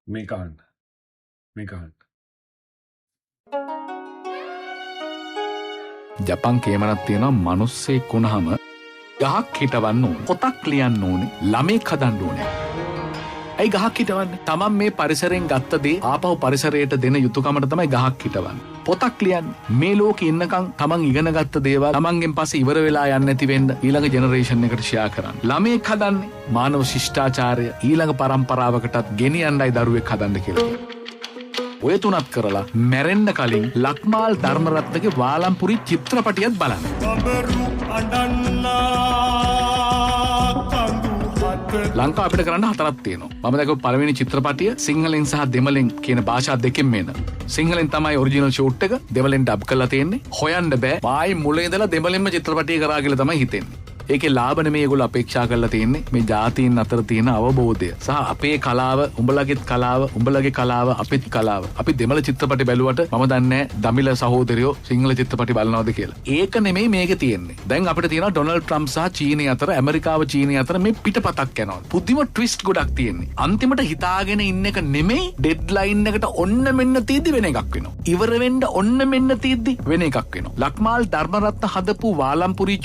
මේක අහන්න. මේක අහන්න. ජපන් කේමනක් තියෙනවා මිනිස්සෙක් වුණාම ගහක් හිටවන්න ඕනේ. පොතක් ලියන්න ඕනේ. ළමෙක් හදන්න ඕනේ. ඇයි ගහක් හිටවන්නේ? තමන් මේ පරිසරයෙන් ගත්ත දේ ආපහු පරිසරයට දෙන යුතුයකමට තමයි ගහක් හිටවන්නේ. පොතක් ලියන්නේ. මේ ලෝකේ ඉන්නකම් තමන් ඉගෙන ගත්ත දේවල් තමන්ගෙන් පස්සේ ඉවර වෙලා යන්නේ නැති වෙන්න ඊළඟ ජෙනරේෂන් එකට ෂෙයා කරන්න. ළමෙක් හදන්නේ මානව ශිෂ්ටාචාරය ඊළඟ පරම්පරාවකටත් ගෙනියන්නයි දරුවෙක් හදන්න කියලා. ඔය තුනත් කරලා මැරෙන්න කලින් ලක්මාල් ධර්මරත්නගේ වාලම්පුරි චිත්‍රපටියත් බලන්න. ලංකාව අපිට කරන්න 4ක් තියෙනවා. මම දැක්ක පළවෙනි චිත්‍රපටිය සිංහලෙන් සහ දෙමළෙන් කියන භාෂා දෙකෙන් මේන. සිංහලෙන් තමයි ඔරිජිනල් ෂූට් එක, දෙමළෙන් ඩබ් කරලා තියෙන්නේ. හොයන්න බෑ. ආයි මුල ඉඳලා දෙමළෙන්ම චිත්‍රපටිය කරා කියලා තමයි හිතෙන්නේ. ඒකේ ලාභනේ මේගොල්ලෝ අපේක්ෂා කරලා තියෙන්නේ මේ ජාතීන් අතර තියෙන අවබෝධය සහ අපේ කලාව, උඹලගේත් කලාව, උඹලගේ කලාව, අපිත් කලාව. අපි දෙමළ චිත්‍රපටි බැලුවට මම දන්නේ දමිළ සහෝදරයෝ සිංහල චිත්‍රපටි බලනවද කියලා. ඒක නෙමෙයි මේකේ තියෙන්නේ. දැන් අපිට තියෙනවා ඩොනල්ඩ් ට්‍රම්ප් සහ චීනය අතර, ඇමරිකාව චීනය අතර මේ පිටපතක් යනවා. පුදුම ට්විස්ට් ගොඩක් තියෙන්නේ. අන්තිමට හිතාගෙන ඉන්න එක නෙමෙයි ඩෙඩ්ලයින් එකට ඔන්න මෙන්න තීද්දි වෙන එකක් වෙනවා. ඉවර වෙන්න ඔන්න මෙන්න තීද්දි වෙන එකක් වෙනවා. ලක්මාල් ධර්මරත්න හදපු වාලම්පුරි